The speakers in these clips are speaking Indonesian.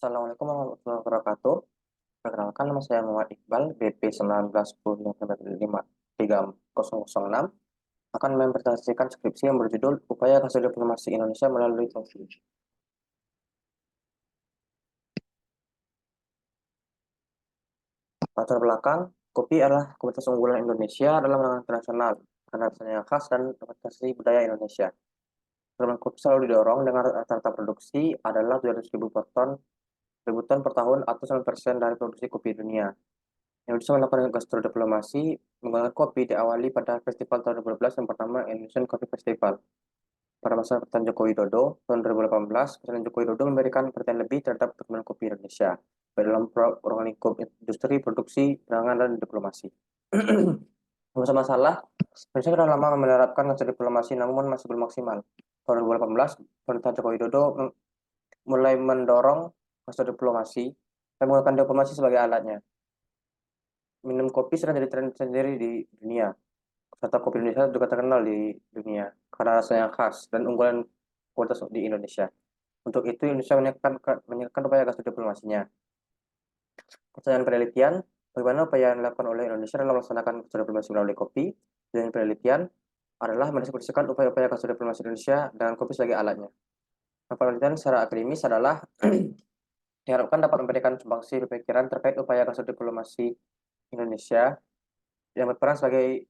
Assalamualaikum warahmatullahi wabarakatuh. Perkenalkan nama saya Muhammad Iqbal, BP 1910-3006, akan mempresentasikan skripsi yang berjudul Upaya Kasus Diplomasi Indonesia Melalui Kopi. Latar belakang, kopi adalah komoditas unggulan Indonesia dalam menengah internasional, karena rasanya yang khas dan representasi budaya Indonesia. Perkembangan kopi selalu didorong dengan rata-rata produksi adalah 700.000 ton per tahun atau 9% dari produksi kopi dunia. Indonesia melakukan gastrodiplomasi menggunakan kopi diawali pada festival tahun 2012 yang pertama Indonesian Coffee Festival. Pada masa Presiden Joko Widodo tahun 2018, Presiden Joko Widodo memberikan perhatian lebih terhadap perkembangan kopi Indonesia baik dalam program lingkup industri, produksi, perdagangan, dan diplomasi. Masa masalah, Indonesia sudah lama menerapkan gastrodiplomasi namun masih belum maksimal. Tahun 2018, Pemerintah Joko Widodo mulai mendorong gastrodiplomasi dan menggunakan diplomasi sebagai alatnya. Minum kopi sudah jadi tren sendiri di dunia. Serta kopi Indonesia juga terkenal di dunia karena rasanya khas dan unggulan kualitas di Indonesia. Untuk itu Indonesia meningkatkan upaya gas diplomasinya. Pertanyaan penelitian, bagaimana upaya yang dilakukan oleh Indonesia dalam melaksanakan gas diplomasi melalui kopi? Dan penelitian adalah mendiskusikan upaya-upaya gas diplomasi Indonesia dengan kopi sebagai alatnya. Penelitian secara akademis adalah diharapkan dapat memberikan sumbangsi pemikiran terkait upaya gas diplomasi Indonesia yang berperan sebagai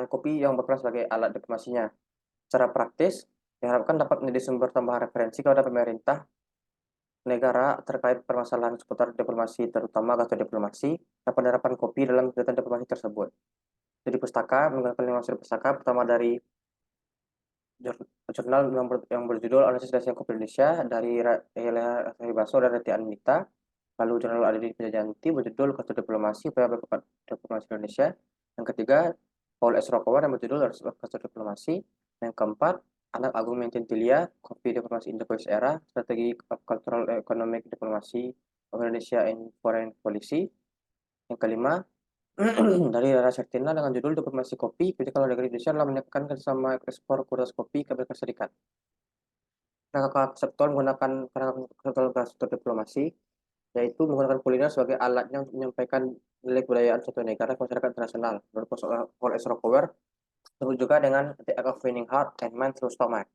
kopi yang berperan sebagai alat diplomasinya. Secara praktis, diharapkan dapat menjadi sumber tambahan referensi kepada pemerintah negara terkait permasalahan seputar diplomasi, terutama gastrodiplomasi, dan penerapan kopi dalam kegiatan diplomasi tersebut. Jadi pustaka, menggunakan 5 seri pustaka, pertama dari jurnal yang berjudul Analisis Dasar Kopi Indonesia dari Helena Baso dan Reti Anita, lalu jurnal Adedi Pijajanti berjudul Gastrodiplomasi, Upaya Berkepat Diplomasi Indonesia. Yang ketiga, Paul S. Rockefeller yang berjudul Gastrodiplomasi. Yang keempat, Anak Agung Mententilia, Kopi Diplomasi in the Post Era, Strategi Cultural Economic Diplomasi of Indonesia in Foreign Policy. Yang kelima, dari Rara Sertina dengan judul Diplomasi Kopi, Kritikal Negeri Indonesia dalam menekan kerjasama ekspor kualitas kopi ke Amerika Serikat. Kerangka konseptual menggunakan kerangka konseptual diplomasi, yaitu menggunakan kuliner sebagai alatnya untuk menyampaikan nilai kebudayaan suatu negara ke masyarakat internasional. Menurut Paul S. Rockefeller, disebut juga dengan The Act of Winning Heart and Mind Through Stomach.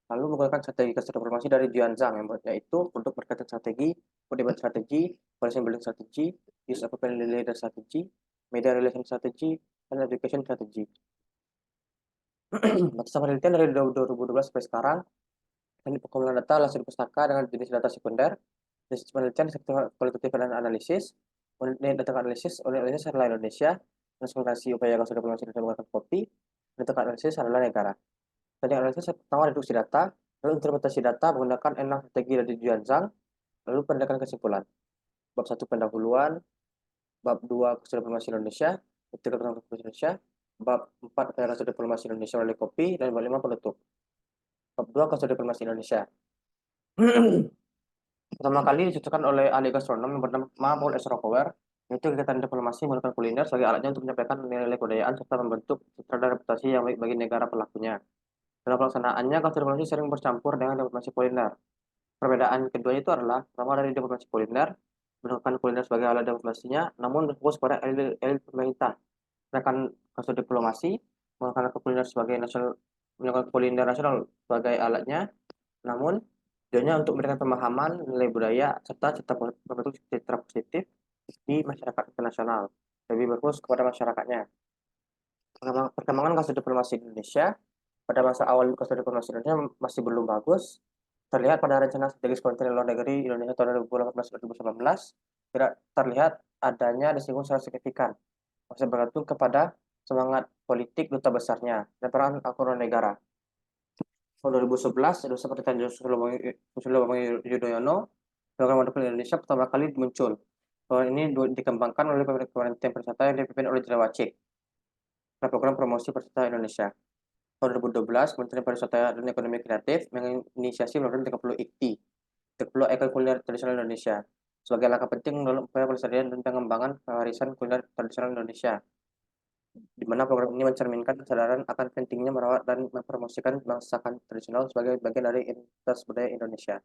Lalu menggunakan strategi diplomasi dari Juan Zhang, yang yaitu untuk marketing strategi, debate strategi, policy building strategi, use of opinion leader strategi, media relation strategi, dan education strategi. Batasan penelitian dari 2012 sampai sekarang, teknik pengumpulan data hasil pustaka dengan jenis data sekunder, jenis penelitian sektor kualitatif dan analisis, unit data analisis adalah Indonesia, transportasi upaya gas diplomasi dan menggunakan kopi, data analisis adalah negara. Teknik analisis pertama reduksi data, lalu interpretasi data menggunakan 6 strategi dari Juan Zhang, lalu pendekatan kesimpulan. Bab 1 pendahuluan, bab 2 gas diplomasi Indonesia, bab 3 diplomasi Indonesia, bab 4 upaya gas diplomasi Indonesia melalui kopi, dan bab 5 penutup. Bab 2 gas diplomasi Indonesia. Pertama kali dicetuskan oleh ahli gastronom yang bernama Paul S. Rockefeller, yaitu kegiatan diplomasi menggunakan kuliner sebagai alatnya untuk menyampaikan nilai kebudayaan serta membentuk citra dan reputasi yang baik bagi negara pelakunya. Dalam pelaksanaannya, diplomasi sering bercampur dengan diplomasi kuliner. Perbedaan keduanya itu adalah, pertama dari diplomasi kuliner, menggunakan kuliner sebagai alat diplomasinya, namun berfokus pada elit pemerintah. Sedangkan kasus diplomasi, menggunakan kuliner nasional sebagai alatnya, namun tujuannya untuk memberikan pemahaman nilai budaya serta membentuk citra positif di masyarakat internasional, lebih berfokus kepada masyarakatnya. Perkembangan kasus diplomasi Indonesia pada masa awal kasus diplomasi Indonesia masih belum bagus, terlihat pada rencana strategis Kementerian Luar Negeri Indonesia tahun 2018-2019 tidak terlihat adanya disinggung secara signifikan, masih bergantung kepada semangat politik duta besarnya dan peran aktor negara. Tahun 2011, Indonesia Pemerintahan Susilo Bambang Yudhoyono, program Wonderful Indonesia pertama kali muncul. Program ini dikembangkan oleh Kementerian Pariwisata yang dipimpin oleh Jera Wacik. Program promosi pariwisata Indonesia. Tahun 2012, Kementerian Pariwisata dan Ekonomi Kreatif menginisiasi program 30 IKTI, 30 Ikon Kuliner Tradisional Indonesia, sebagai langkah penting dalam upaya pelestarian dan pengembangan warisan kuliner tradisional Indonesia, di mana program ini mencerminkan kesadaran akan pentingnya merawat dan mempromosikan masakan tradisional sebagai bagian dari identitas budaya Indonesia.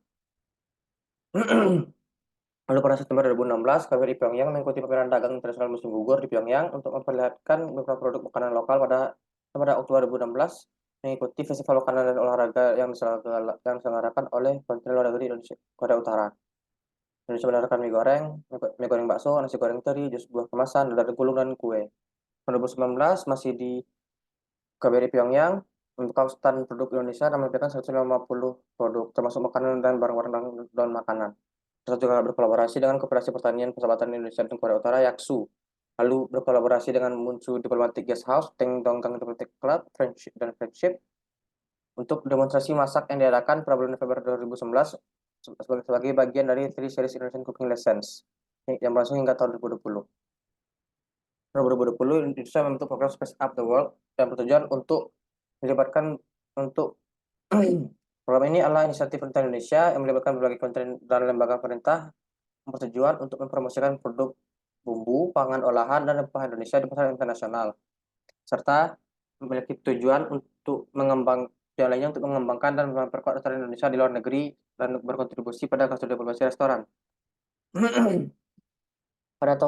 Lalu pada September 2016, KBRI Pyongyang mengikuti pameran dagang internasional musim gugur di Pyongyang untuk memperlihatkan beberapa produk makanan lokal. Pada Oktober 2016, mengikuti festival makanan dan olahraga yang diselenggarakan oleh Kementerian Luar Negeri Indonesia Korea Utara. Indonesia menawarkan mie goreng bakso, nasi goreng teri, jus buah kemasan, dadar gulung, dan kue. Pada 2019, masih di KBRI Pyongyang, membuka stand produk Indonesia dan menampilkan 150 produk, termasuk makanan dan barang-barang dan makanan. Kita juga berkolaborasi dengan Koperasi Pertanian Persahabatan Indonesia dan Korea Utara, Yaksu. Lalu berkolaborasi dengan Munchu Diplomatic Guest House, Teng Donggang Diplomatic Club, Friendship untuk demonstrasi masak yang diadakan pada bulan November 2019 sebagai bagian dari 3 series Indonesian Cooking Lessons yang berlangsung hingga tahun 2020. Pada 2020, Indonesia membentuk program Space Up the World yang bertujuan untuk melibatkan untuk program ini adalah inisiatif pemerintah Indonesia yang melibatkan berbagai kementerian dan lembaga pemerintah bertujuan untuk mempromosikan produk bumbu, pangan olahan, dan rempah Indonesia di pasar internasional, serta memiliki tujuan untuk mengembangkan dan memperkuat restoran Indonesia di luar negeri dan berkontribusi pada kasus diplomasi restoran. Pada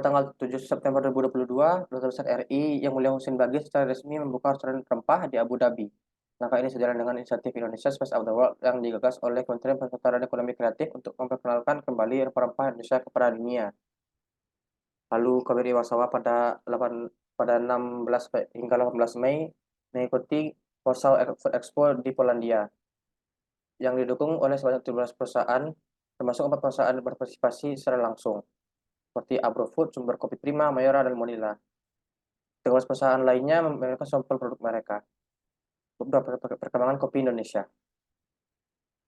tanggal 7 September 2022, Duta Besar RI Yang Mulia Husin Bagis secara resmi membuka restoran rempah di Abu Dhabi. Langkah ini sejalan dengan inisiatif Indonesia Space of the World yang digagas oleh Kementerian Pariwisata dan Ekonomi Kreatif untuk memperkenalkan kembali rempah-rempah Indonesia kepada dunia. Lalu KBRI Warsawa pada 16 hingga 18 Mei mengikuti Warsaw Food Expo di Polandia yang didukung oleh sebanyak 17 perusahaan, termasuk 4 perusahaan berpartisipasi secara langsung, seperti Agrofood, Sumber Kopi Prima, Mayora, dan Monila. 13 perusahaan lainnya memperkenalkan sampel produk mereka. Beberapa perkembangan kopi Indonesia.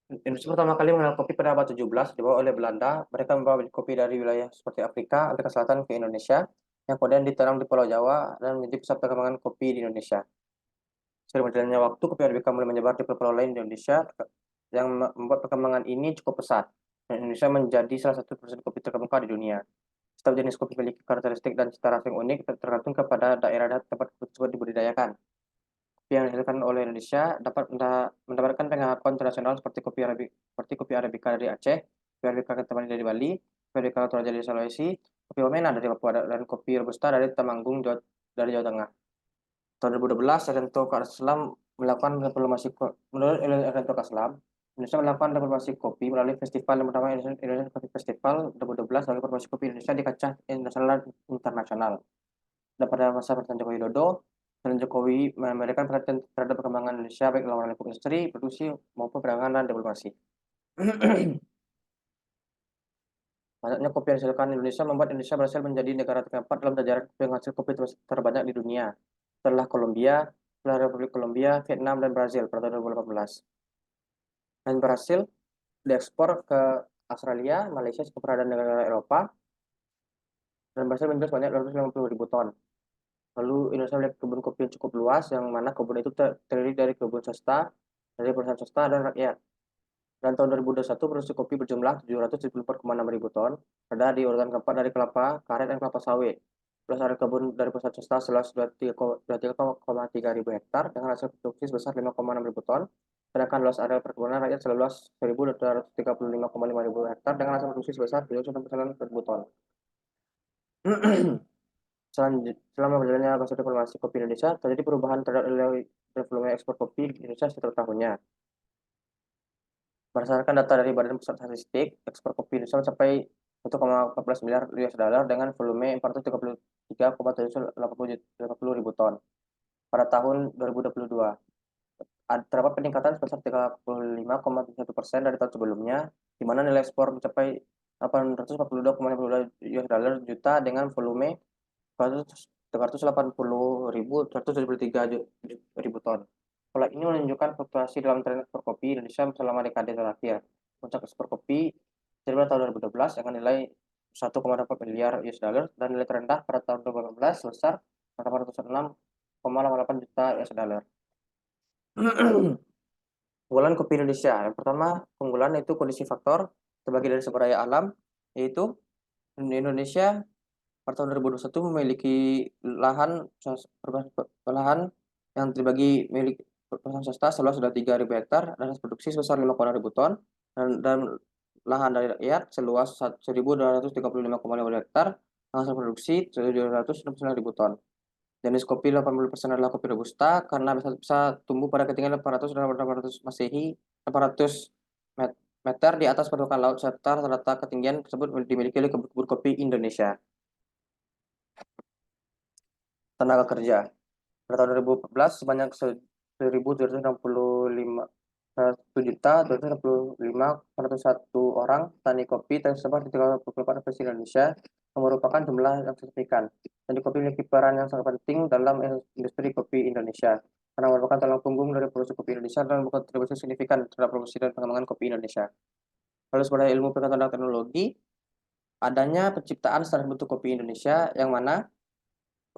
Indonesia pertama kali mengenal kopi pada abad 17 dibawa oleh Belanda. Mereka membawa kopi dari wilayah seperti Afrika Selatan ke Indonesia, yang kemudian ditanam di Pulau Jawa dan menjadi pusat perkembangan kopi di Indonesia. Seiring berjalannya waktu, kopi Arabica mulai menyebar di pulau lain di Indonesia, yang membuat perkembangan ini cukup pesat. Dan Indonesia menjadi salah satu produsen kopi terkemuka di dunia. Setiap jenis kopi memiliki karakteristik dan cita rasa yang unik tergantung kepada daerah tempat kopi tersebut dibudidayakan. Kopi yang dihasilkan oleh Indonesia dapat mendapatkan pengakuan internasional seperti kopi Arabica dari Aceh, kopi Arabica Ketamani dari Bali, kopi Arabica Toraja dari Sulawesi, kopi Wamena dari Papua, dan kopi Robusta dari Temanggung dari Jawa Tengah. Tahun 2012, Erento Kaslam melakukan reformasi menurut Erento Kaslam, Indonesia melakukan reformasi kopi melalui festival yang pertama Indonesian Coffee Festival 2012 melalui reformasi kopi Indonesia di kancah nasional dan internasional. Dan pada masa pemerintahan Joko Widodo, Presiden Jokowi memberikan perhatian terhadap perkembangan Indonesia baik dalam lingkup industri, produksi maupun perdagangan dan diplomasi. Banyaknya kopi yang dihasilkan Indonesia membuat Indonesia berhasil menjadi negara keempat dalam jajaran penghasil kopi terbanyak di dunia, setelah Republik Kolombia, Vietnam, dan Brazil pada tahun 2018. Dan berhasil diekspor ke Australia, Malaysia, Singapura, dan negara Eropa, dan berhasil menjual sebanyak 250.000 ton. Lalu Indonesia memiliki kebun kopi yang cukup luas, yang mana kebun itu terdiri dari kebun swasta, dari perusahaan swasta, dan rakyat. Dan tahun 2021, produksi kopi berjumlah 774,6 ribu ton, berada di urutan keempat dari kelapa, karet, dan kelapa sawit. Plus ada kebun dari perusahaan swasta seluas 23,3 ribu hektar dengan hasil produksi sebesar 5,6 ribu ton, sedangkan luas area perkebunan rakyat seluas 1.235,5 ribu hektar dengan hasil produksi sebesar 7,9 ribu ton. Selama berjalannya masa diplomasi kopi Indonesia, terjadi perubahan terhadap volume ekspor kopi di Indonesia setiap tahunnya. Berdasarkan data dari Badan Pusat Statistik, ekspor kopi Indonesia mencapai 1,14 miliar US dollar dengan volume 433,780 ribu ton pada tahun 2022. Terdapat peningkatan sebesar 35,1% dari tahun sebelumnya, di mana nilai ekspor mencapai 842,52 US dollar juta dengan volume 380.173 ribu ton. Pola ini menunjukkan fluktuasi dalam tren ekspor kopi Indonesia selama dekade terakhir. Puncak ekspor kopi terjadi pada tahun 2012 dengan nilai 1,4 miliar US dollar dan nilai terendah pada tahun 2018 sebesar 806,88 juta US dollar. Unggulan kopi Indonesia. Yang pertama, keunggulan yaitu kondisi faktor terbagi dari sumber daya alam, yaitu Indonesia pada tahun 2021 memiliki lahan yang dibagi milik perusahaan swasta seluas sudah 3.000 hektar dan produksi sebesar 5,6 ribu ton dan lahan dari rakyat seluas 1.235,5 hektar, hasil produksi 769.000 ton. Jenis kopi 80% adalah kopi robusta karena bisa tumbuh pada ketinggian 800 dan 800 Masehi, 800 meter di atas permukaan laut serta rata-rata ketinggian tersebut dimiliki oleh kebun kopi Indonesia. Tenaga kerja. Pada tahun 2014 sebanyak 1.765 1.265.101 orang petani kopi tersebar di 34 provinsi Indonesia yang merupakan jumlah yang signifikan. Petani kopi memiliki peran yang sangat penting dalam industri kopi Indonesia karena merupakan tulang punggung dari produksi kopi Indonesia dan berkontribusi signifikan terhadap produksi dan pengembangan kopi Indonesia. Lalu sebenarnya ilmu pengetahuan dan teknologi, adanya penciptaan standar bentuk kopi Indonesia yang mana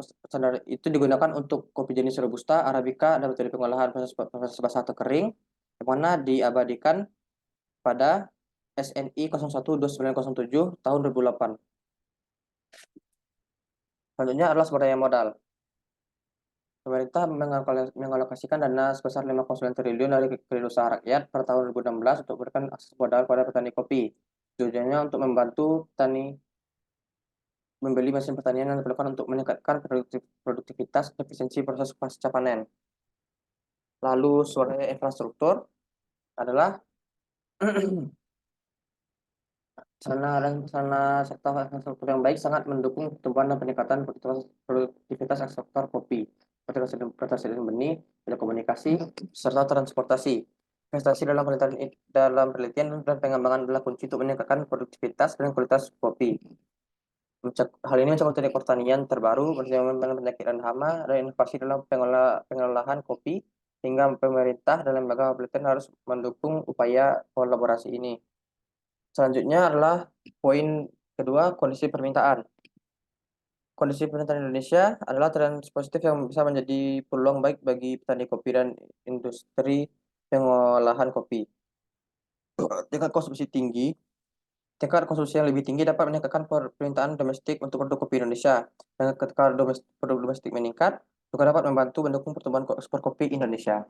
standar itu digunakan untuk kopi jenis Robusta, Arabica, dan metode pengolahan proses basah atau kering, yang mana diabadikan pada SNI 012907 tahun 2008. Selanjutnya adalah sumber daya modal. Pemerintah mengalokasikan dana sebesar 5,9 triliun dari kredit usaha rakyat pada tahun 2016 untuk memberikan akses modal kepada petani kopi. Tujuannya untuk membantu petani membeli mesin pertanian yang diperlukan untuk meningkatkan produktivitas dan efisiensi proses pasca panen. Lalu sumber daya infrastruktur adalah sarana serta infrastruktur yang baik sangat mendukung pertumbuhan dan peningkatan produktivitas sektor kopi, seperti ketersediaan benih, telekomunikasi, serta transportasi. Investasi dalam penelitian dan pengembangan adalah kunci untuk meningkatkan produktivitas dan kualitas kopi. Hal ini mencakup teknik pertanian terbaru, penanganan penyakit dan hama, dan inovasi dalam pengelolaan kopi, hingga pemerintah dan lembaga penelitian harus mendukung upaya kolaborasi ini. Selanjutnya adalah poin kedua, kondisi permintaan. Kondisi permintaan Indonesia adalah tren positif yang bisa menjadi peluang baik bagi petani kopi dan industri pengolahan kopi. Tingkat konsumsi tinggi, tingkat konsumsi yang lebih tinggi dapat meningkatkan permintaan domestik untuk produk kopi Indonesia. Dan ketika produk domestik meningkat, juga dapat membantu mendukung pertumbuhan ekspor kopi Indonesia.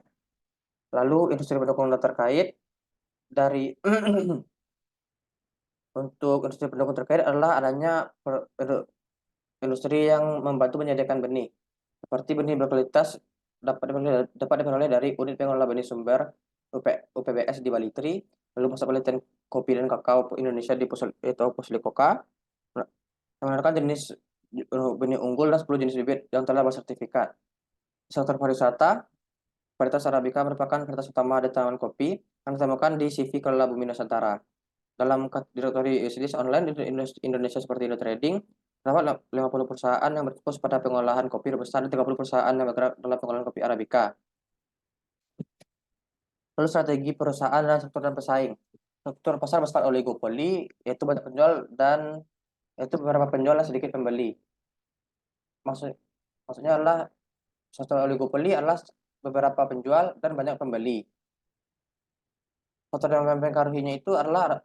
Lalu industri pendukung terkait dari untuk industri pendukung terkait adalah adanya industri yang membantu menyediakan benih. Seperti benih berkualitas dapat diperoleh dari unit pengelola benih sumber UPBS di Bali Tri, lalu pusat penelitian kopi dan kakao Indonesia di Puslikoka, menggunakan jenis benih unggul dan 10 jenis bibit yang telah bersertifikat. Sektor pariwisata, varietas Arabica merupakan varietas utama di tanaman kopi yang ditemukan di CV Kelola Bumi Nusantara. Dalam direktori bisnis online di Indonesia seperti Trading, terdapat 50 perusahaan yang berfokus pada pengolahan kopi robusta dan 30 perusahaan yang bergerak dalam pengolahan kopi Arabica. Lalu strategi perusahaan dan struktur dan pesaing. Struktur pasar bersifat oligopoli, yaitu banyak penjual dan yaitu beberapa penjual dan sedikit pembeli. Maksudnya adalah struktur oligopoli adalah beberapa penjual dan banyak pembeli. Faktor yang mempengaruhinya itu adalah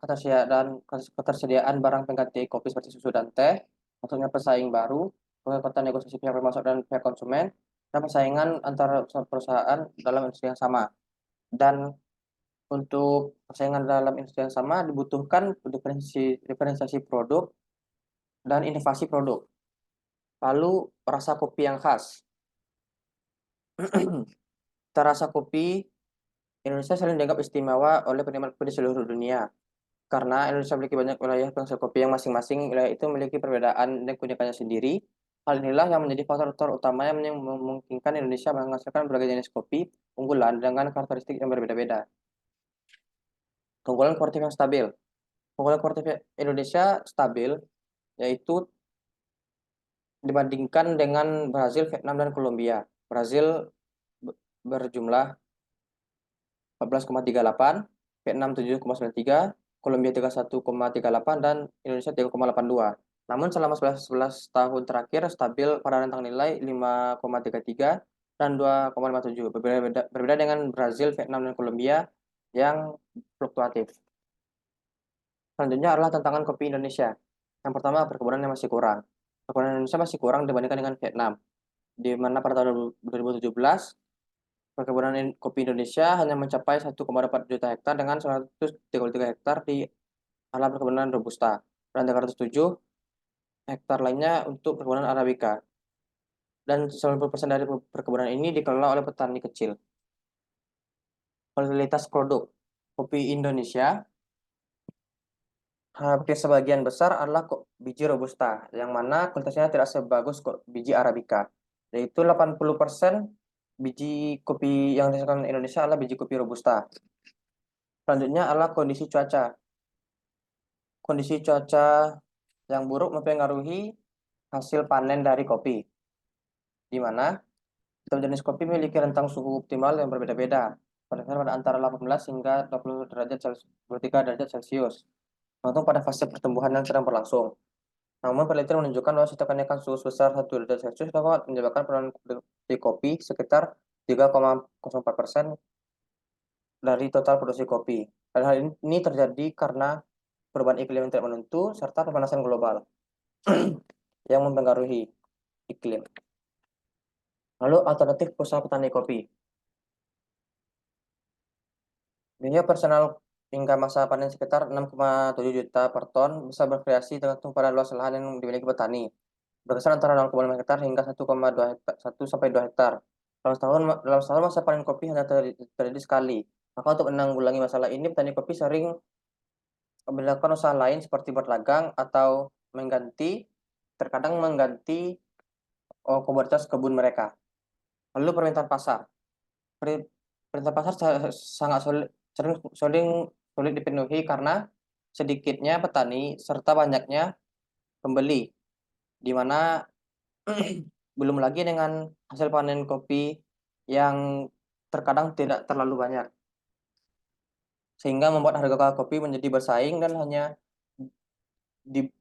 ketersediaan barang pengganti kopi seperti susu dan teh, maksudnya pesaing baru, kekuatan negosiasi pihak pemasok dan pihak konsumen, dan persaingan antara perusahaan dalam industri yang sama. Dan untuk persaingan dalam industri yang sama dibutuhkan diferensiasi produk dan inovasi produk. Lalu rasa kopi yang khas. Rasa kopi Indonesia sering dianggap istimewa oleh penikmat kopi di seluruh dunia. Karena Indonesia memiliki banyak wilayah penghasil kopi yang masing-masing wilayah itu memiliki perbedaan dan keunikannya sendiri. Hal inilah yang menjadi faktor utama yang memungkinkan Indonesia menghasilkan berbagai jenis kopi unggulan dengan karakteristik yang berbeda-beda. Keunggulan kualitatif yang stabil. Keunggulan kualitatif Indonesia stabil, yaitu dibandingkan dengan Brazil, Vietnam, dan Kolombia. Brazil berjumlah 14,38, Vietnam 7,93, Kolombia 31,38, dan Indonesia 3,82. Namun selama 11 tahun terakhir stabil pada rentang nilai 5,33 dan 2,57. Berbeda dengan Brazil, Vietnam, dan Kolombia yang fluktuatif. Selanjutnya adalah tantangan kopi Indonesia. Yang pertama, perkebunan yang masih kurang. Perkebunan Indonesia masih kurang dibandingkan dengan Vietnam, di mana pada tahun 2017 perkebunan kopi Indonesia hanya mencapai 1,4 juta hektar dengan 133 hektar di adalah perkebunan Robusta, dan 307 hektar lainnya untuk perkebunan Arabica. Dan 90% dari perkebunan ini dikelola oleh petani kecil. Kualitas produk kopi Indonesia hampir sebagian besar adalah biji Robusta, yang mana kualitasnya tidak sebagus biji Arabica. Yaitu 80% biji kopi yang dihasilkan Indonesia adalah biji kopi Robusta. Selanjutnya adalah kondisi cuaca. Kondisi cuaca yang buruk mempengaruhi hasil panen dari kopi, di mana setiap jenis kopi memiliki rentang suhu optimal yang berbeda-beda, pada antara 18 hingga 20 derajat Celcius, 23 derajat Celcius, tergantung pada fase pertumbuhan yang sedang berlangsung. Namun, penelitian menunjukkan bahwa setiap kenaikan suhu sebesar 1 derajat Celcius dapat menyebabkan penurunan produksi kopi sekitar 3,04% dari total produksi kopi. Dan hal ini terjadi karena perubahan iklim yang tidak menentu serta pemanasan global yang mempengaruhi iklim. Lalu alternatif usaha petani kopi. Biaya personal hingga masa panen sekitar 6,7 juta per ton, bisa bervariasi tergantung pada luas lahan yang dimiliki petani. Berkisar antara 0,5 hektar hingga 1,2 hektar, 1 sampai 2 hektar. Dalam setahun masa panen kopi hanya terjadi sekali. Maka untuk menanggulangi masalah ini, petani kopi sering melakukan usaha lain seperti berdagang atau terkadang mengganti komoditas kebun mereka. Lalu permintaan pasar. Permintaan pasar sangat sulit dipenuhi karena sedikitnya petani serta banyaknya pembeli, di mana belum lagi dengan hasil panen kopi yang terkadang tidak terlalu banyak, sehingga membuat harga kopi menjadi bersaing dan hanya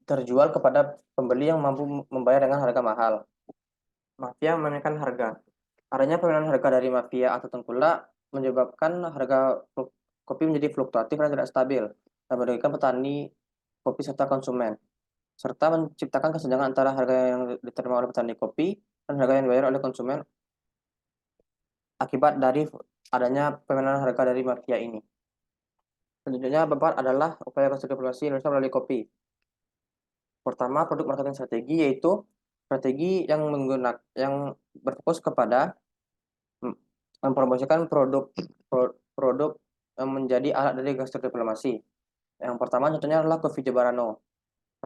terjual kepada pembeli yang mampu membayar dengan harga mahal. Mafia menaikkan harga. Adanya penurunan harga dari mafia atau tengkulak menyebabkan harga kopi menjadi fluktuatif dan tidak stabil, dan merugikan petani kopi serta konsumen, serta menciptakan kesenjangan antara harga yang diterima oleh petani kopi dan harga yang dibayar oleh konsumen akibat dari adanya penurunan harga dari mafia ini. Selanjutnya, keempat adalah upaya konsolidasi Indonesia melalui kopi. Pertama, produk marketing strategi, yaitu strategi yang berfokus kepada mempromosikan produk yang menjadi alat dari gestur diplomasi. Yang pertama contohnya adalah Coffee Jebarano.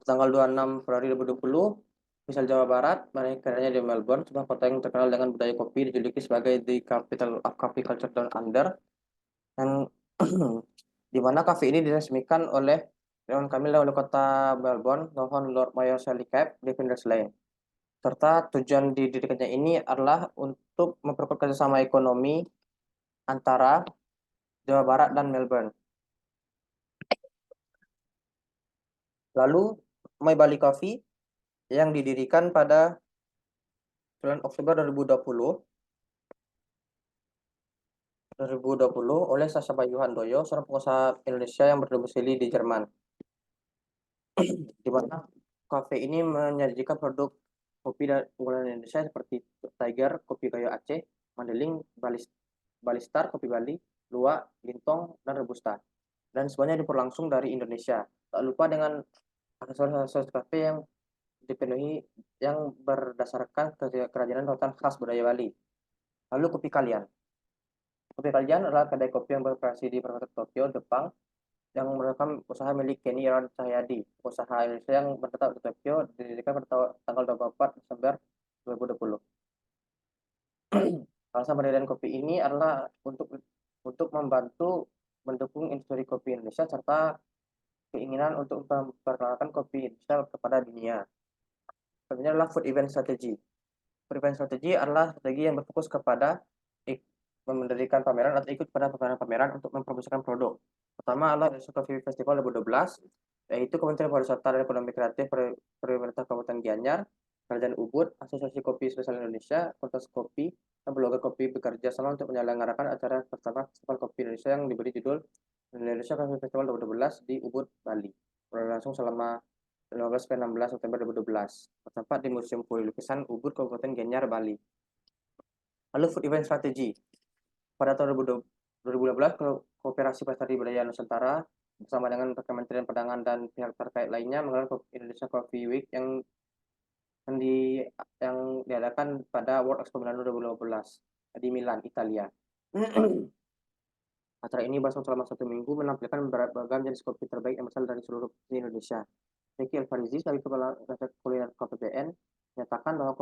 Tanggal 26 Februari 2020, misal Jawa Barat, mereka di Melbourne, sebuah kota yang terkenal dengan budaya kopi, dijuluki sebagai the capital of coffee culture down under, yang di mana kafe ini diresmikan oleh Ridwan Kamil, wali kota Melbourne, Mohon Lord Mayor Sally Cape di Flinders Lane. Serta tujuan didirikannya ini adalah untuk memperkuat kerjasama ekonomi antara Jawa Barat dan Melbourne. Lalu, My Bali Coffee yang didirikan pada bulan Oktober 2020 oleh Sasha Bayu Handoyo, seorang pengusaha Indonesia yang berdomisili di Jerman, di mana kafe ini menyajikan produk kopi dan unggulan Indonesia seperti Tiger, Kopi Gayo Aceh, Mandeling, Balistar, Kopi Bali, Luwak, Lintong, dan Robusta. Dan semuanya diperlangsung dari Indonesia. Tak lupa dengan aksesoris kafe yang dipenuhi yang berdasarkan kerajinan rotan khas budaya Bali. Lalu kopi kalian. Kopi kalian adalah kedai kopi yang beroperasi di prefektur Tokyo, Jepang, yang merupakan usaha milik Kenny Irawan Cahyadi. Usaha Indonesia yang bertetap di Tokyo didirikan pada tanggal 24 Desember 2020. Alasan pendirian kopi ini adalah untuk membantu mendukung industri kopi Indonesia serta keinginan untuk memperkenalkan kopi Indonesia kepada dunia. Sebenarnya adalah food event strategy. Food event strategy adalah strategi yang berfokus kepada mendirikan pameran atau ikut pada pameran untuk mempromosikan produk. Pertama adalah Indonesia Coffee Festival 2012, yaitu Kementerian Pariwisata dan Ekonomi Kreatif Pemerintah Kabupaten Gianyar, Kerajaan Ubud, Asosiasi Kopi Spesial Indonesia, Kontes Kopi, dan Blogger Kopi bekerja sama untuk menyelenggarakan acara pertama Festival Kopi Indonesia yang diberi judul Indonesia Coffee Festival 2012 di Ubud, Bali. Berlangsung selama 15-16 September 2012, bertempat di Museum Kue Lukisan Ubud, Kabupaten Gianyar, Bali. Lalu food event strategi. Pada tahun 2012, Koperasi Pelestari Budaya Nusantara bersama dengan Kementerian Perdagangan dan pihak terkait lainnya menggelar Indonesia Coffee Week yang, di, yang diadakan pada World Expo Milano 2015 di Milan, Italia. Acara ini berlangsung selama 1 minggu, menampilkan beragam jenis kopi terbaik yang berasal dari seluruh Indonesia. Ricky Alfarizi sebagai Kepala Riset Kuliner KPBN menyatakan bahwa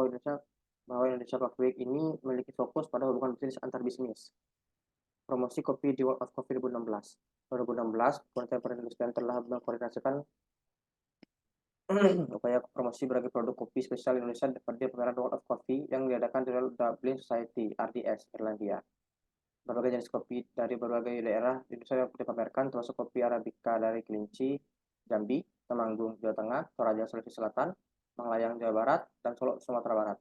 Indonesia Coffee Week ini memiliki fokus pada hubungan bisnis antar bisnis. Promosi kopi di World of Coffee 2016. 2016, Kementerian Perindustrian telah mengkoordinasikan upaya promosi berbagai produk kopi spesial Indonesia pada pameran World of Coffee yang diadakan di Dublin Society (RDS) Irlandia. Berbagai jenis kopi dari berbagai daerah di Indonesia yang dipamerkan, termasuk kopi Arabica dari Kerinci, Jambi, Temanggung, Jawa Tengah, Toraja, Sulawesi Selatan, Malayang, Jawa Barat, dan Solo, Sumatera Barat.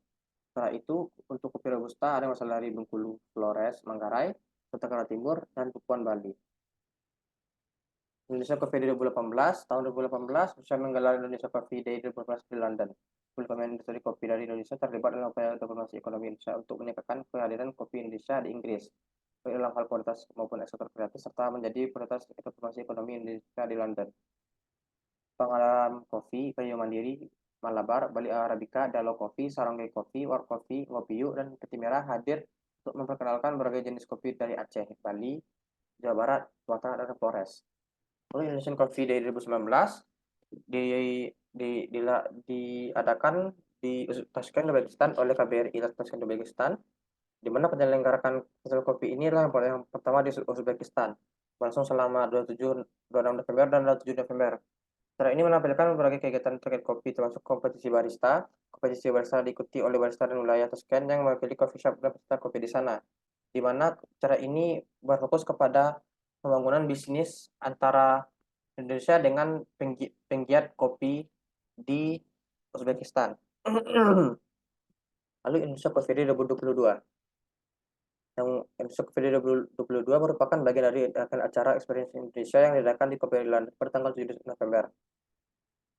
Setelah itu, untuk kopi Robusta ada yang berasal dari Bengkulu, Flores, Manggarai, Tenggara Timur, dan Papuan Bali. Indonesia Coffee Day 2018, tahun 2018, Indonesia menggelar Indonesia Coffee Day 2018 di London. Pemain industri kopi dari Indonesia terlibat dalam upaya diplomasi ekonomi Indonesia untuk meningkatkan kehadiran kopi Indonesia di Inggris, baik dalam hal kualitas maupun ekspor kreatif, serta menjadi prioritas diplomasi ekonomi Indonesia di London. Pengalaman kopi, Penyu Mandiri, Malabar, Bali Arabica, Dalo Coffee, Saranggai Coffee, War Coffee, Ngopi Yuk, dan Peti Merah hadir untuk memperkenalkan berbagai jenis kopi dari Aceh, Bali, Jawa Barat, Sumatera, dan Flores. Lalu Indonesian Coffee Day 2019 diadakan di Tashkent, Uzbekistan oleh KBRI Tashkent, Uzbekistan, di mana penyelenggarakan festival kopi ini adalah yang pertama di Uzbekistan, berlangsung selama 27, 26 November dan 27 November. Acara ini menampilkan berbagai kegiatan terkait kopi, termasuk kompetisi barista. Kompetisi barista diikuti oleh barista dan wilayah Tashkent yang mewakili coffee shop dan peserta kopi di sana, di mana acara ini berfokus kepada pembangunan bisnis antara Indonesia dengan penggiat kopi di Uzbekistan. Lalu Indonesia Coffee Day 2022. Yang Indonesia Coffee Day 2022 merupakan bagian dari acara Experience Indonesia yang diadakan di Kopi Land pada tanggal 7 November.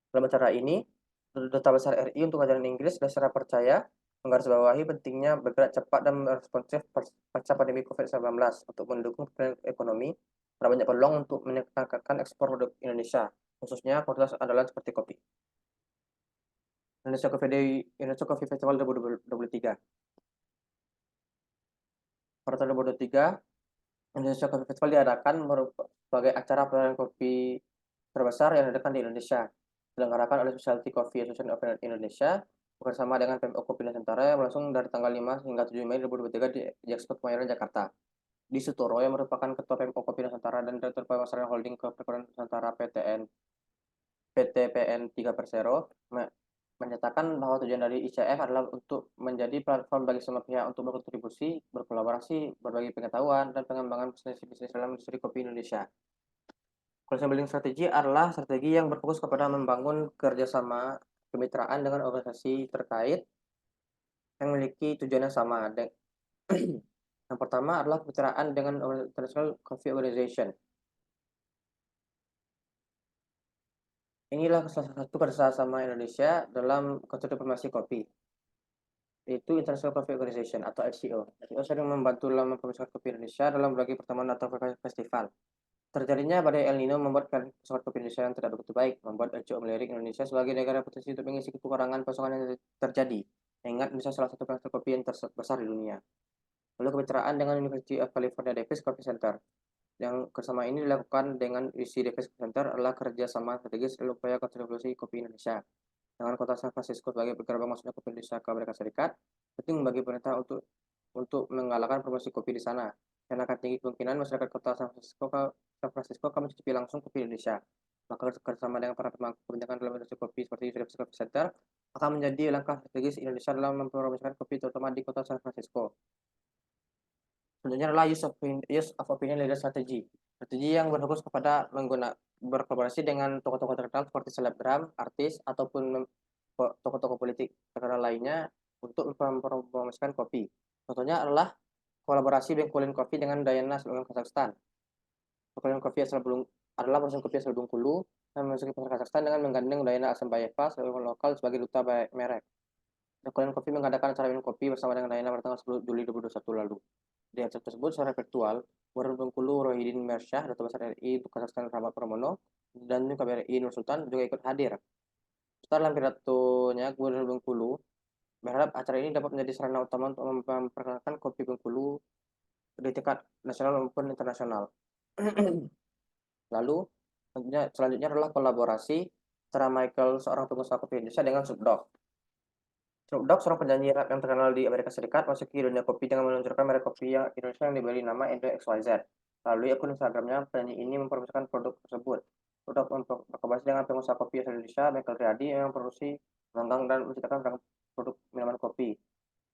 Dalam acara ini, Duta Besar RI untuk ajaran Inggris dan secara percaya menggarisbawahi pentingnya bergerak cepat dan responsif pasca pandemi COVID-19 untuk mendukung ekonomi. Ada banyak peluang untuk meningkatkan ekspor produk Indonesia, khususnya komoditas andalan seperti kopi. Indonesia Coffee Festival 2023. Pada tahun 2023, Indonesia Coffee Festival diadakan sebagai acara pelayanan kopi terbesar yang diadakan di Indonesia. Diselenggarakan oleh Specialty Coffee Association of Indonesia bersama dengan PMO Kopi Nusantara yang berlangsung dari tanggal 5 hingga 7 Mei 2023 di Expo Kemayoran, Jakarta. Di Sutoro yang merupakan Ketua PMO Kopi Nusantara dan Direktur Pemasaran Holding Perkebunan Nusantara PTPN 3 Persero menyatakan bahwa tujuan dari ICF adalah untuk menjadi platform bagi semua pihak untuk berkontribusi, berkolaborasi, berbagi pengetahuan, dan pengembangan bisnis dalam industri kopi Indonesia. Coalition Building Strategy adalah strategi yang berfokus kepada membangun kerjasama kemitraan dengan organisasi terkait yang memiliki tujuan yang sama. Yang pertama adalah kemitraan dengan International Coffee Organization. Inilah salah satu kerjasama Indonesia dalam konsep diplomasi kopi, yaitu International Coffee Organization atau ICO. ICO sering membantu dalam mempromosikan kopi Indonesia dalam berbagai pertemuan atau festival. Terjadinya badai El Nino membuat pasokan kopi Indonesia yang tidak begitu baik, membuat ICO melirik Indonesia sebagai negara potensi untuk mengisi kekurangan pasokan yang terjadi. Mengingat Indonesia salah satu penghasil kopi yang terbesar di dunia. Lalu kemitraan dengan University of California Davis Coffee Center. Yang kerjasama ini dilakukan dengan UC Davis Coffee Center adalah kerjasama strategis dalam upaya kontribusi kopi Indonesia. Dengan kota San Francisco sebagai gerbang masuknya kopi Indonesia ke Amerika Serikat, penting bagi pemerintah untuk menggalakkan promosi kopi di sana. Karena akan tinggi kemungkinan masyarakat kota San Francisco akan mencicipi langsung kopi Indonesia. Maka kerjasama dengan para pemangku kebijakan dalam industri kopi seperti UC Davis Coffee Center akan menjadi langkah strategis Indonesia dalam mempromosikan kopi terutama di kota San Francisco. Selanjutnya adalah use of opinion leader strategy. Strategi yang berfokus kepada berkolaborasi dengan tokoh-tokoh terkenal seperti selebgram, artis, ataupun tokoh-tokoh politik terkenal lainnya untuk mempromosikan kopi. Contohnya adalah kolaborasi Bengkulin Coffee dengan Diana Selangor Kazakhstan. Bengkulin Coffee adalah perusahaan kopi asal Bengkulu dan memasuki pasar Kazakhstan dengan menggandeng Diana Asambayeva sebagai lokal sebagai duta merek. Bengkulin Coffee mengadakan acara minum kopi bersama dengan Diana pada tanggal 10 Juli 2021 lalu. Di acara tersebut secara virtual, Gubernur Bengkulu Rohidin Mersyah, Duta Besar RI untuk Kazakhstan Rahmat Pramono, dan KBRI Nur Sultan juga ikut hadir. Setelah dalam pidatonya, Gubernur Bengkulu berharap acara ini dapat menjadi sarana utama untuk memperkenalkan kopi Bengkulu di tingkat nasional maupun internasional. Lalu, selanjutnya adalah kolaborasi antara Michael, seorang pengusaha kopi Indonesia, dengan Subdog. Subdog, seorang penyanyi rap yang terkenal di Amerika Serikat, masuk ke dunia kopi dengan meluncurkan merek kopi yang Indonesia yang diberi nama Indo XYZ. Lalu akun Instagramnya, penyanyi ini mempromosikan produk tersebut. Subdog berkolaborasi dengan pengusaha kopi asal Indonesia, Michael Riyadi, yang memproduksi, mengembang, dan menciptakan produk minuman kopi,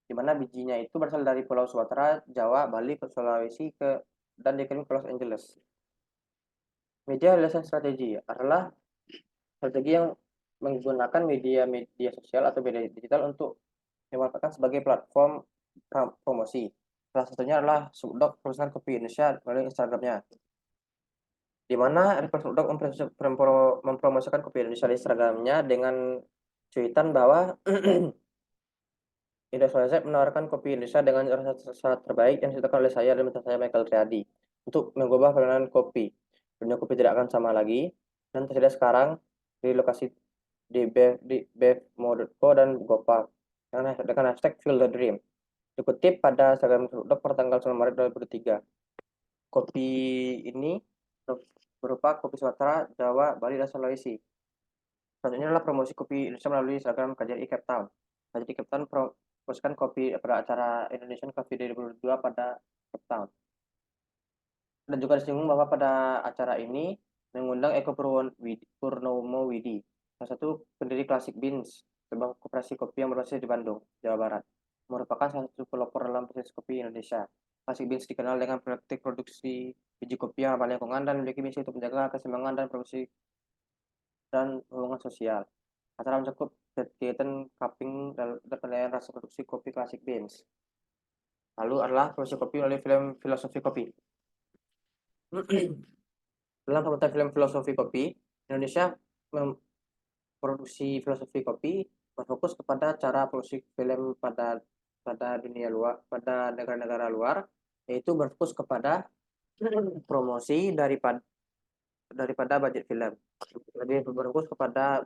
di mana bijinya itu berasal dari Pulau Sumatera, Jawa, Bali, ke Sulawesi, dan dikirim ke Los Angeles. Media relation strategi adalah strategi yang menggunakan media sosial atau media digital untuk dimanfaatkan sebagai platform promosi. Salah satunya adalah Subdog perusahaan kopi Indonesia melalui Instagramnya, di mana Subdog mempromosikan kopi Indonesia di Instagramnya dengan cuitan bahwa Indah Soalnya menawarkan kopi Indonesia dengan rasa terbaik yang disediakan oleh saya dan mentor saya Michael Triadi untuk mengubah pengenalan kopi. Dunia kopi tidak akan sama lagi dan tersedia sekarang di lokasi di bev.co dan Gopak dengan hashtag Feel the Dream. Dikutip pada Instagram Dr. tanggal 9 Maret 2023. Kopi ini berupa kopi Sumatera, Jawa, Bali, dan Sulawesi. Selanjutnya adalah promosi kopi Indonesia melalui Instagram KJRI Cape Town. KJRI Cape Town promosikan kopi pada acara Indonesian Coffee Day 2022 pada Cape Town. Dan juga disinggung bahwa pada acara ini mengundang Eko Purnomo Widi, salah satu pendiri Classic Beans, sebuah koperasi kopi yang berbasis di Bandung, Jawa Barat, merupakan salah satu pelopor dalam bisnis kopi Indonesia. Classic Beans dikenal dengan praktik produksi biji kopi yang ramah lingkungan dan memiliki misi untuk menjaga keseimbangan dan produksi dan hubungan sosial. Acara mencakup kegiatan cupping dan penilaian rasa produksi kopi Classic Beans. Lalu adalah produksi kopi melalui film Filosofi Kopi. Dalam pembuatan film Filosofi Kopi, Indonesia memproduksi Filosofi Kopi berfokus kepada cara produksi film pada dunia luar, pada negara-negara luar, yaitu berfokus kepada promosi daripada budget film, lebih berfokus kepada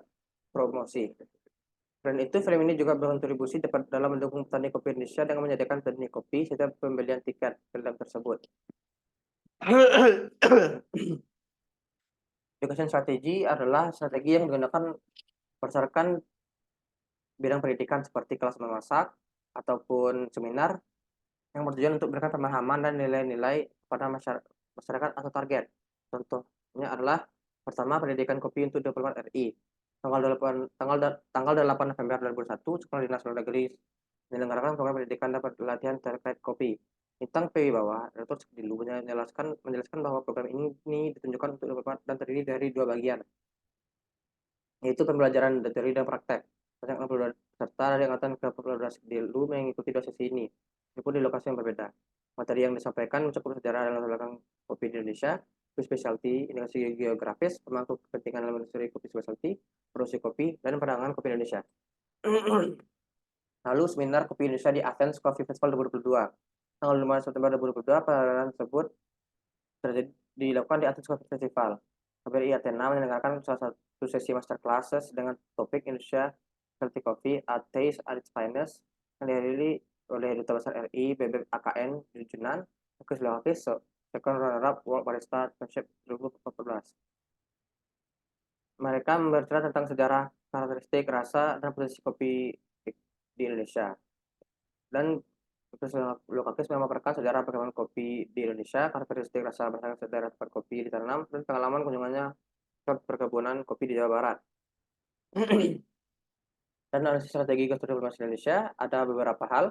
promosi. Dan itu film ini juga berkontribusi dalam mendukung petani kopi Indonesia dengan menyediakan petani kopi setiap pembelian tiket film tersebut. Education strategi adalah strategi yang digunakan berdasarkan bidang pendidikan seperti kelas memasak ataupun seminar yang bertujuan untuk memberikan pemahaman dan nilai-nilai kepada masyarakat atau target. Contohnya adalah pertama, pendidikan kopi untuk diplomat RI. Tanggal 8 November 2001, Sekolah Dinas Luar Negeri menyelenggarakan program pendidikan dapat pelatihan terkait kopi. Bintang P bawah, Dr. Sekdilu menjelaskan bahwa program ini ditunjukkan untuk diplomat dan terdiri dari dua bagian, yaitu pembelajaran teori dan praktek. Banyak peserta dari angkatan kepelajaran Sekdilu mengikuti dua sesi ini, meskipun di lokasi yang berbeda. Materi yang disampaikan mencakup sejarah dan latar belakang kopi di Indonesia, kopi specialty, indikasi geografis, pemangku kepentingan dalam industri kopi specialty, produksi kopi, dan perdagangan kopi Indonesia. Lalu seminar kopi Indonesia di Athens Coffee Festival 2022. Tanggal 5 September 2022, perayaan tersebut dilakukan di Athens Coffee Festival. KBRI Athena menyelenggarakan salah satu sesi master classes dengan topik Indonesia Specialty Coffee at Taste at its Finest yang dihadiri oleh Duta Besar RI, BBM AKN di Junan, Chris Lovakis, second runner-up World Barista Championship 2014. Mereka bercerita tentang sejarah, karakteristik, rasa, dan posisi kopi di Indonesia. Dan Lukakis memaparkan sejarah perkembangan kopi di Indonesia, karakteristik rasa berdasarkan sejarah tempat kopi ditanam, dan pengalaman kunjungannya ke perkebunan kopi di Jawa Barat. Dan analisis strategi gastronomi diplomasi Indonesia ada beberapa hal,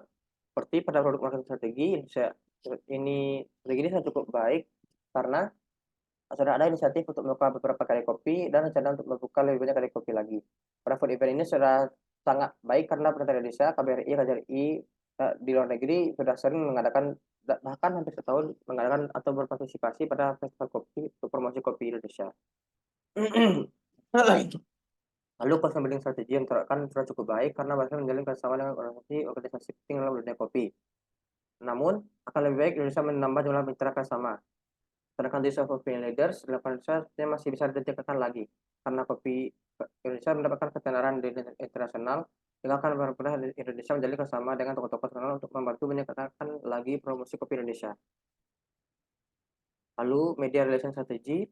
seperti pada produk marketing strategi Indonesia strategi ini cukup baik karena sudah ada inisiatif untuk membuka beberapa kedai kopi dan rencana untuk membuka lebih banyak kedai kopi lagi. Pada food event ini sudah sangat baik karena pemerintah Indonesia, KBRI, KJRI di luar negeri sudah sering mengadakan, bahkan hampir setahun mengadakan atau berpartisipasi pada festival kopi untuk promosi kopi Indonesia. Lalu cost building strategi yang diterapkan sudah cukup baik karena bahkan menjalin kerjasama dengan organisasi penting dalam dunia kopi. Namun, akan lebih baik Indonesia menambah jumlah mitra kerjasama. Sedangkan di soft opinion leaders, Indonesia masih bisa ditingkatkan lagi. Karena kopi Indonesia mendapatkan ketenaran di internasional, sehingga akan benar-benar Indonesia menjadi kerjasama dengan tokoh-tokoh internasional untuk membantu meningkatkan lagi promosi kopi Indonesia. Lalu media relation strategy,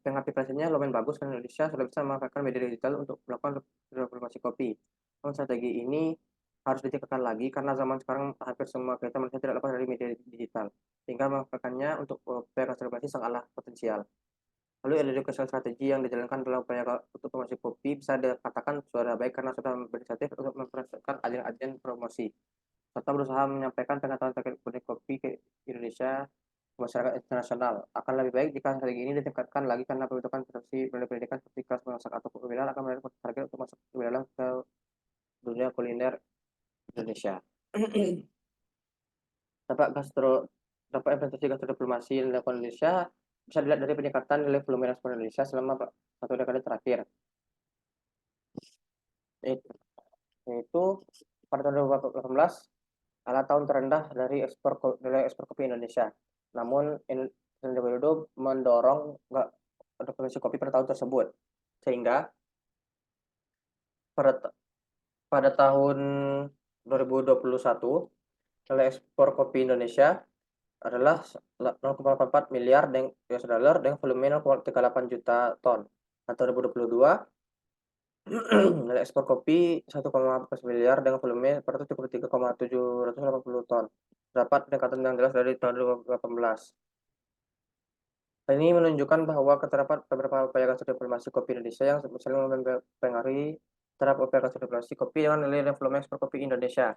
pengaplikasiannya lumayan bagus karena Indonesia sudah bisa memanfaatkan media digital untuk melakukan promosi kopi. Namun strategi ini harus ditingkatkan lagi karena zaman sekarang hampir semua kegiatan manusia tidak lepas dari media digital, sehingga memanfaatkannya untuk upaya konservasi sangatlah potensial. Lalu educational strategi yang dijalankan dalam upaya untuk promosi kopi bisa dikatakan sudah baik karena sudah berinisiatif untuk mempersiapkan agen-agen promosi serta berusaha menyampaikan pengetahuan terkait budaya kopi ke Indonesia ke masyarakat internasional. Akan lebih baik jika strategi ini ditingkatkan lagi karena pembentukan produksi pendidikan seperti kelas memasak atau pemilihan akan menjadi target untuk masuk lebih dalam ke dunia kuliner Indonesia. Dampak dampak investasi diplomasi yang dilakukan Indonesia bisa dilihat dari peningkatan nilai volume ekspor Indonesia selama 1 dekade terakhir. Yaitu pada tahun 2018 adalah tahun terendah dari nilai ekspor kopi Indonesia. Namun Presiden Widodo mendorong produksi kopi pada tahun tersebut, sehingga pada pada tahun 2021 nilai ekspor kopi Indonesia adalah 0,44 miliar US dollar dengan volume 0,38 juta ton. Atau 2022 nilai ekspor kopi 1,14 miliar dengan volume 433,780 ton. Dapat peningkatan yang jelas dari tahun 2018. Ini menunjukkan bahwa terdapat beberapa upaya diplomasi kopi Indonesia yang saling mempengaruhi terhadap upaya diplomasi kopi dengan nilai dan volume ekspor kopi Indonesia.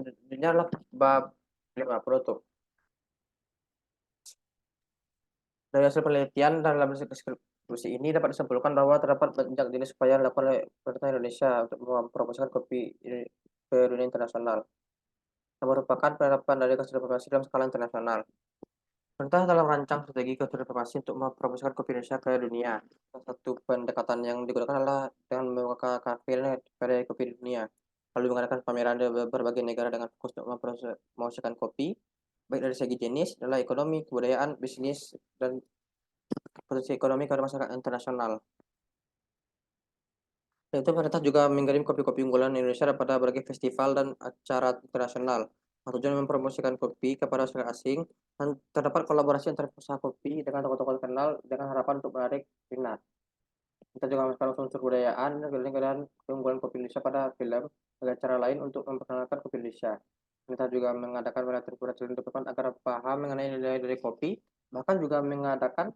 Ini adalah bab 50 tuh. Dari hasil penelitian dalam diskusi ini dapat disimpulkan bahwa terdapat banyak jenis upaya dilakukan oleh pemerintah Indonesia untuk mempromosikan kopi ke dunia internasional, yang merupakan penerapan dari diplomasi dalam skala internasional. Pemerintah dalam merancang strategi diplomasi untuk mempromosikan kopi Indonesia ke dunia. Salah satu pendekatan yang digunakan adalah dengan membuka kafe kedai kopi di dunia, lalu mengadakan pameran di berbagai negara dengan fokus untuk mempromosikan kopi, baik dari segi jenis, nilai ekonomi, kebudayaan, bisnis, dan potensi ekonomi kepada masyarakat internasional. Itu pemerintah juga mengirim kopi-kopi unggulan Indonesia pada berbagai festival dan acara internasional. Tujuan mempromosikan kopi kepada masyarakat asing dan terdapat kolaborasi antara perusahaan kopi dengan tokoh-tokoh terkenal dengan harapan untuk menarik minat. Kita juga melakukan unsur kebudayaan dan keunggulan kopi Indonesia pada film dan cara lain untuk memperkenalkan kopi Indonesia. Kita juga mengadakan pelatihan untuk agar paham mengenai nilai dari kopi, bahkan juga mengadakan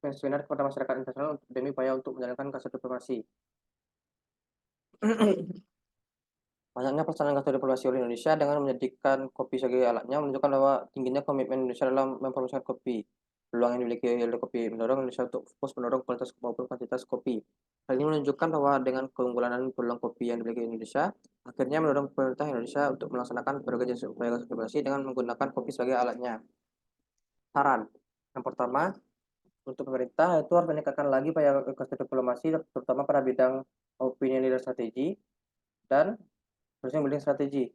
seminar kepada masyarakat internasional demi upaya untuk menjalankan kasus diplomasi. Banyaknya pelaksanaan kasus diplomasi oleh Indonesia dengan menjadikan kopi sebagai alatnya menunjukkan bahwa tingginya komitmen Indonesia dalam mempromosikan kopi. Peluang yang dimiliki oleh kopi mendorong Indonesia untuk fokus mendorong kualitas maupun kuantitas kopi. Hal ini menunjukkan bahwa dengan keunggulan dan peluang kopi yang dimiliki Indonesia, akhirnya mendorong pemerintah Indonesia untuk melaksanakan berbagai jenis upaya diplomasi dengan menggunakan kopi sebagai alatnya. Saran yang pertama, untuk pemerintah itu harus meningkatkan lagi upaya diplomasi terutama pada bidang opinion leader strategi dan terusnya building strategi,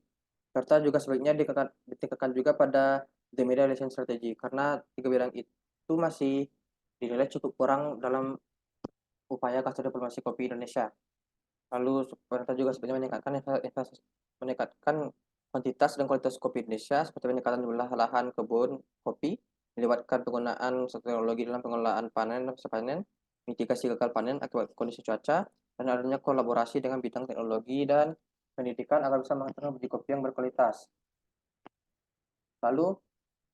serta juga sebaiknya ditingkatkan juga pada the media relation strategi karena tiga bidang itu masih dinilai cukup kurang dalam upaya kasus diplomasi kopi Indonesia. Lalu pemerintah juga sebaiknya meningkatkan kuantitas dan kualitas kopi Indonesia seperti peningkatan jumlah lahan kebun kopi, melibatkan penggunaan teknologi dalam pengelolaan panen dan panen, mitigasi gagal panen akibat kondisi cuaca, dan adanya kolaborasi dengan bidang teknologi dan pendidikan agar bisa menghasilkan biji kopi yang berkualitas. Lalu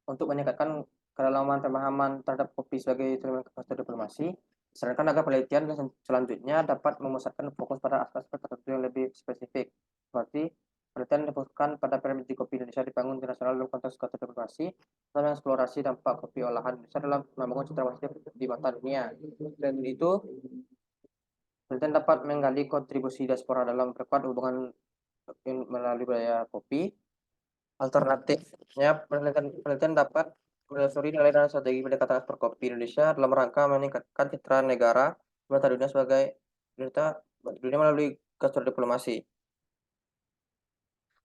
untuk meningkatkan kedalaman pemahaman terhadap kopi sebagai instrumen diplomasi, disarankan agar penelitian selanjutnya dapat memusatkan fokus pada aspek-aspek tertentu yang lebih spesifik, seperti penelitian difokuskan pada piramid kopi Indonesia dibangun internasional dalam konteks diplomasi, dan eksplorasi dampak kopi olahan Indonesia dalam membangun citra positif di mata dunia. Dan itu penelitian dapat menggali kontribusi diaspora dalam memperkuat hubungan melalui budaya kopi. Alternatifnya, penelitian dapat menelusuri nilai dan strategi pendekatan ekspor kopi Indonesia dalam rangka meningkatkan citra negara di mata dunia sebagai dunia melalui gestur diplomasi.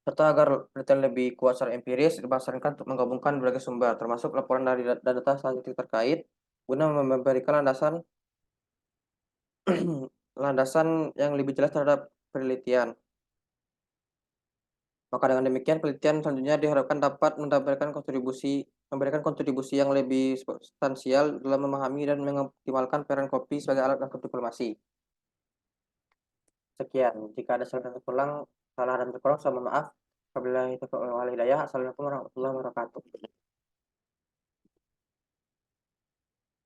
serta agar penelitian lebih kuat secara empiris berdasarkan untuk menggabungkan berbagai sumber, termasuk laporan dari data saintifik terkait, guna memberikan landasan landasan yang lebih jelas terhadap penelitian. Maka dengan demikian penelitian selanjutnya diharapkan dapat memberikan kontribusi yang lebih substansial dalam memahami dan mengoptimalkan peran kopi sebagai alat tangkap diplomasi. Sekian, jika ada salah dan kekurangan, saya mohon maaf. Wabillahi taufiq wal hidayah. Assalamualaikum warahmatullahi wabarakatuh.